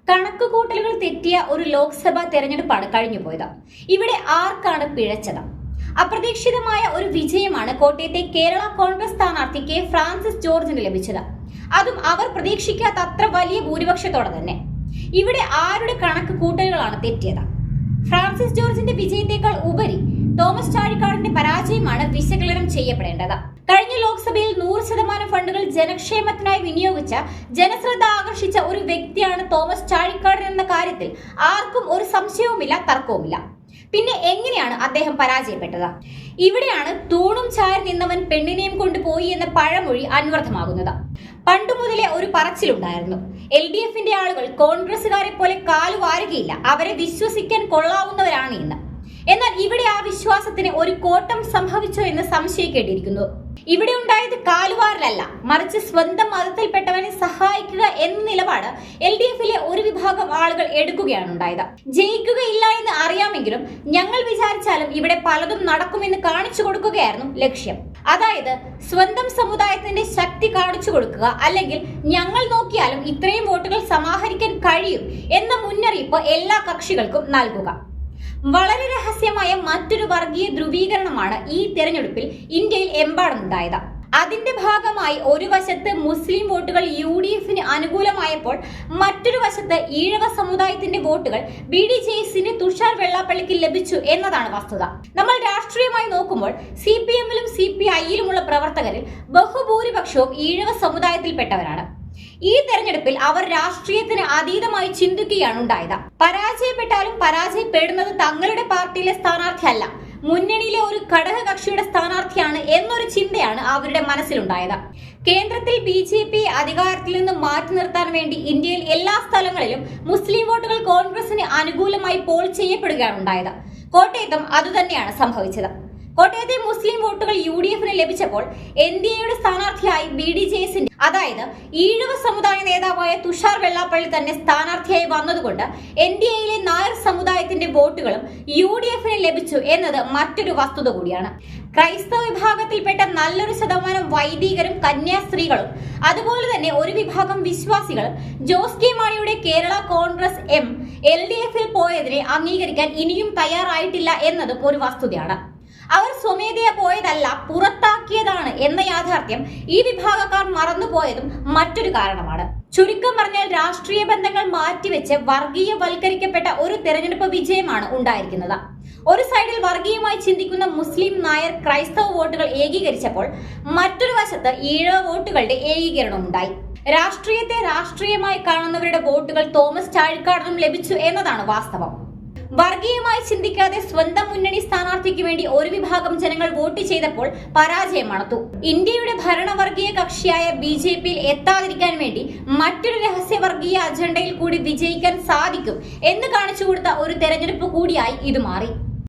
കണക്കുകൂട്ടലുകൾ തെറ്റിയ ഒരു ലോക്സഭാ തെരഞ്ഞെടുപ്പാണ് കഴിഞ്ഞുപോയത്. ഇവിടെ ആർക്കാണ് പിഴച്ചത്? അപ്രതീക്ഷിതമായ ഒരു വിജയമാണ് കോട്ടയത്തെ കേരള കോൺഗ്രസ് സ്ഥാനാർത്ഥി കെ ഫ്രാൻസിസ് ജോർജിന് ലഭിച്ചത്. അതും അവർ പ്രതീക്ഷിക്കാത്ത അത്ര വലിയ ഭൂരിപക്ഷത്തോടെ തന്നെ. ഇവിടെ ആരുടെ കണക്ക് കൂട്ടലുകളാണ് തെറ്റിയത്? ഫ്രാൻസിസ് ജോർജിന്റെ വിജയത്തെക്കാൾ ഉപരി തോമസ് ചാഴിക്കാടന്റെ പരാജയമാണ് വിശകലനം ചെയ്യപ്പെടേണ്ടത്. കഴിഞ്ഞ ലോക്സഭയിൽ 100% ഫണ്ടുകൾ ജനക്ഷേമത്തിനായി വിനിയോഗിച്ച ജനശ്രദ്ധ ആകർഷിച്ച ഒരു വ്യക്തിയാണ് തോമസ് ചാഴിക്കാടൻ എന്ന കാര്യത്തിൽ ആർക്കും ഒരു സംശയവുമില്ല, തർക്കവുമില്ല. പിന്നെ എങ്ങനെയാണ് അദ്ദേഹം പരാജയപ്പെട്ടത്? ഇവിടെയാണ് തൂണും ചാരി നിന്നവൻ പെണ്ണിനെയും കൊണ്ടുപോയി എന്ന പഴമൊഴി അന്വർത്ഥമാകുന്നത്. പണ്ടുമുതലേ ഒരു പറച്ചിലുണ്ടായിരുന്നു, LDFന്റെ ആളുകൾ കോൺഗ്രസുകാരെ പോലെ കാലുവാരുകയില്ല, അവരെ വിശ്വസിക്കാൻ കൊള്ളാവുന്നവരാണ് എന്ന്. എന്നാൽ ഇവിടെ ആ വിശ്വാസത്തിന് ഒരു കോട്ടം സംഭവിച്ചോ എന്ന് സംശയിക്കേണ്ടിയിരിക്കുന്നു. ഇവിടെ ഉണ്ടായത് കാലുവാരലല്ല, മറിച്ച് സ്വന്തം മതത്തിൽപ്പെട്ടവനെ സഹായിക്കുക എന്ന നിലപാട് LDFലെ ഒരു വിഭാഗം ആളുകൾ എടുക്കുകയാണ് ഉണ്ടായത്. ജയിക്കുകയില്ല എന്ന് അറിയാമെങ്കിലും ഞങ്ങൾ വിചാരിച്ചാലും ഇവിടെ പലതും നടക്കുമെന്ന് കാണിച്ചു കൊടുക്കുകയായിരുന്നു ലക്ഷ്യം. അതായത് സ്വന്തം സമുദായത്തിന്റെ ശക്തി കാണിച്ചു കൊടുക്കുക, അല്ലെങ്കിൽ ഞങ്ങൾ നോക്കിയാലും ഇത്രയും വോട്ടുകൾ സമാഹരിക്കാൻ കഴിയും എന്ന മുന്നറിയിപ്പ് എല്ലാ കക്ഷികൾക്കും നൽകുക. വളരെ രഹസ്യമായ മറ്റൊരു വർഗീയ ധ്രുവീകരണമാണ് ഈ തെരഞ്ഞെടുപ്പിൽ ഇന്ത്യയിൽ എമ്പാടുമുണ്ടായത്. അതിന്റെ ഭാഗമായി ഒരു വശത്ത് മുസ്ലിം വോട്ടുകൾ UDFന് അനുകൂലമായപ്പോൾ മറ്റൊരു വശത്ത് ഈഴവ സമുദായത്തിന്റെ വോട്ടുകൾ BDJSന് തുഷാർ വെള്ളാപ്പള്ളിക്ക് ലഭിച്ചു എന്നതാണ് വസ്തുത. നമ്മൾ രാഷ്ട്രീയമായി നോക്കുമ്പോൾ CPMലും CPIയിലുമുള്ള പ്രവർത്തകരിൽ ബഹുഭൂരിപക്ഷവും ഈഴവ സമുദായത്തിൽപ്പെട്ടവരാണ്. ഈ തെരഞ്ഞെടുപ്പിൽ അവർ രാഷ്ട്രീയത്തിന് അതീതമായി ചിന്തിക്കുകയാണ് ഉണ്ടായത്. പരാജയപ്പെട്ടാലും പരാജയപ്പെടുന്നത് തങ്ങളുടെ പാർട്ടിയിലെ സ്ഥാനാർത്ഥിയല്ല, മുന്നണിയിലെ ഒരു ഘടക കക്ഷിയുടെ സ്ഥാനാർത്ഥിയാണ് എന്നൊരു ചിന്തയാണ് അവരുടെ മനസ്സിലുണ്ടായത്. കേന്ദ്രത്തിൽ BJP അധികാരത്തിൽ നിന്ന് മാറ്റി നിർത്താൻ വേണ്ടി ഇന്ത്യയിൽ എല്ലാ സ്ഥലങ്ങളിലും മുസ്ലിം വോട്ടുകൾ കോൺഗ്രസിന് അനുകൂലമായി പോൾ ചെയ്യപ്പെടുകയാണ് ഉണ്ടായത്. കോട്ടയത്തും അതുതന്നെയാണ് സംഭവിച്ചത്. കോട്ടയത്തെ മുസ്ലിം വോട്ടുകൾ UDFന് ലഭിച്ചപ്പോൾ NDAയുടെ സ്ഥാനാർത്ഥിയായി BDJSന്റെ, അതായത് ഈഴവ സമുദായ നേതാവായ തുഷാർ വെള്ളാപ്പള്ളി തന്നെ സ്ഥാനാർത്ഥിയായി വന്നതുകൊണ്ട് NDAയിലെ നായർ സമുദായത്തിന്റെ വോട്ടുകളും UDFന് ലഭിച്ചു എന്നത് മറ്റൊരു വസ്തുത കൂടിയാണ്. ക്രൈസ്തവ വിഭാഗത്തിൽപ്പെട്ട നല്ലൊരു ശതമാനം വൈദികരും കന്യാസ്ത്രീകളും അതുപോലെ തന്നെ ഒരു വിഭാഗം വിശ്വാസികളും ജോസ് കെ മാണിയുടെ കേരള കോൺഗ്രസ് M LDFൽ പോയതിനെ അംഗീകരിക്കാൻ ഇനിയും തയ്യാറായിട്ടില്ല എന്നതും ഒരു വസ്തുതയാണ്. അവർ സ്വമേധയാ പോയതല്ല, പുറത്താക്കിയതാണ് എന്ന യാഥാർത്ഥ്യം ഈ വിഭാഗക്കാർ മറന്നുപോയതും മറ്റൊരു കാരണമാണ്. ചുരുക്കം പറഞ്ഞാൽ രാഷ്ട്രീയ ബന്ധങ്ങൾ മാറ്റിവെച്ച് വർഗീയവൽക്കരിക്കപ്പെട്ട ഒരു തെരഞ്ഞെടുപ്പ് വിജയമാണ് ഉണ്ടായിരിക്കുന്നത്. ഒരു സൈഡിൽ വർഗീയമായി ചിന്തിക്കുന്ന മുസ്ലിം, നായർ, ക്രൈസ്തവ വോട്ടുകൾ ഏകീകരിച്ചപ്പോൾ മറ്റൊരു വശത്ത് ഈഴവ വോട്ടുകളുടെ ഏകീകരണം ഉണ്ടായി. രാഷ്ട്രീയത്തെ രാഷ്ട്രീയമായി കാണുന്നവരുടെ വോട്ടുകൾ തോമസ് ചാഴിക്കാടനും ലഭിച്ചു എന്നതാണ് വാസ്തവം. വർഗീയമായി ചിന്തിക്കാതെ സ്വന്തം മുന്നണി സ്ഥാനാർത്ഥിക്ക് വേണ്ടി ഒരു വിഭാഗം ജനങ്ങൾ വോട്ട് ചെയ്തപ്പോൾ പരാജയം മണത്തു. ഇന്ത്യയുടെ ഭരണവർഗീയ കക്ഷിയായ BJPയിൽ എത്താതിരിക്കാൻ വേണ്ടി മറ്റൊരു രഹസ്യ വർഗീയ അജണ്ടയിൽ കൂടി വിജയിക്കാൻ സാധിക്കും എന്ന് കാണിച്ചു കൊടുത്ത ഒരു തെരഞ്ഞെടുപ്പ് കൂടിയായി ഇത് മാറി.